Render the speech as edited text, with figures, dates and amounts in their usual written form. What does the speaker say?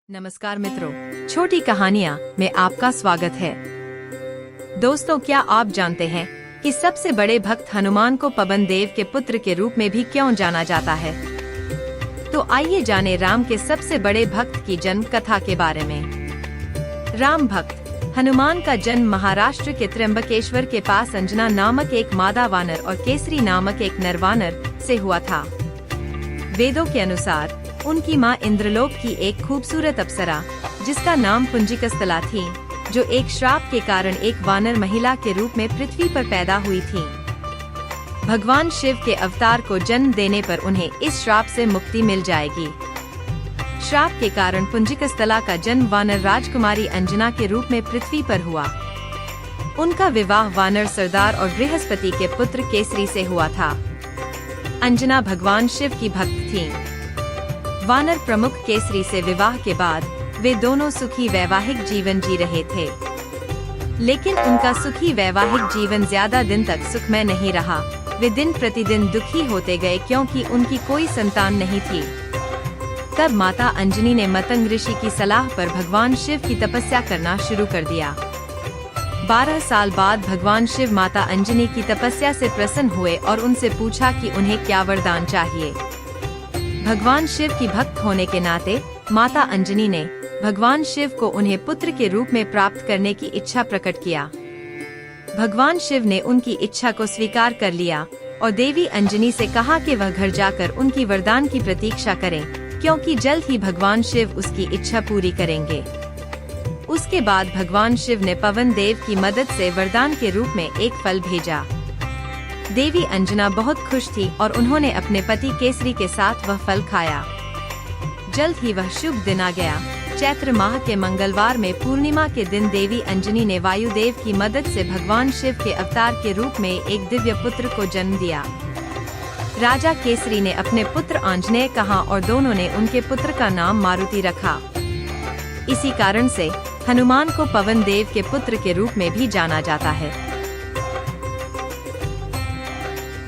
नमस्कार मित्रों, छोटी कहानियाँ में आपका स्वागत है। दोस्तों, क्या आप जानते हैं कि सबसे बड़े भक्त हनुमान को पवन देव के पुत्र के रूप में भी क्यों जाना जाता है? तो आइए जाने राम के सबसे बड़े भक्त की जन्म कथा के बारे में। राम भक्त हनुमान का जन्म महाराष्ट्र के त्र्यंबकेश्वर के पास अंजना नामक एक मादा वानर और केसरी नामक एक नर वानर से हुआ था। वेदों के अनुसार उनकी मां इंद्रलोक की एक खूबसूरत अप्सरा, जिसका नाम पुंजिकस्थला थी, जो एक श्राप के कारण एक वानर महिला के रूप में पृथ्वी पर पैदा हुई थी। भगवान शिव के अवतार को जन्म देने पर उन्हें इस श्राप से मुक्ति मिल जाएगी। श्राप के कारण पुंजिकस्थला का जन्म वानर राजकुमारी अंजना के रूप में पृथ्वी पर हुआ। उनका विवाह वानर सरदार और बृहस्पति के पुत्र केसरी से हुआ था। अंजना भगवान शिव की भक्त थी। वानर प्रमुख केसरी से विवाह के बाद वे दोनों सुखी वैवाहिक जीवन जी रहे थे, लेकिन उनका सुखी वैवाहिक जीवन ज्यादा दिन तक सुखमय नहीं रहा। वे दिन प्रतिदिन दुखी होते गए क्योंकि उनकी कोई संतान नहीं थी। तब माता अंजनी ने मतंग ऋषि की सलाह पर भगवान शिव की तपस्या करना शुरू कर दिया। 12 साल बाद भगवान शिव माता अंजनी की तपस्या से प्रसन्न हुए और उनसे पूछा कि उन्हें क्या वरदान चाहिए। भगवान शिव की भक्त होने के नाते माता अंजनी ने भगवान शिव को उन्हें पुत्र के रूप में प्राप्त करने की इच्छा प्रकट किया। भगवान शिव ने उनकी इच्छा को स्वीकार कर लिया और देवी अंजनी से कहा कि वह घर जाकर उनकी वरदान की प्रतीक्षा करें, क्योंकि जल्द ही भगवान शिव उसकी इच्छा पूरी करेंगे। उसके बाद भगवान शिव ने पवन देव की मदद से वरदान के रूप में एक फल भेजा। देवी अंजना बहुत खुश थी और उन्होंने अपने पति केसरी के साथ वह फल खाया। जल्द ही वह शुभ दिन आ गया। चैत्र माह के मंगलवार में पूर्णिमा के दिन देवी अंजनी ने वायुदेव की मदद से भगवान शिव के अवतार के रूप में एक दिव्य पुत्र को जन्म दिया। राजा केसरी ने अपने पुत्र आंजनेय कहा और दोनों ने उनके पुत्र का नाम मारुति रखा। इसी कारण से हनुमान को पवन देव के पुत्र के रूप में भी जाना जाता है।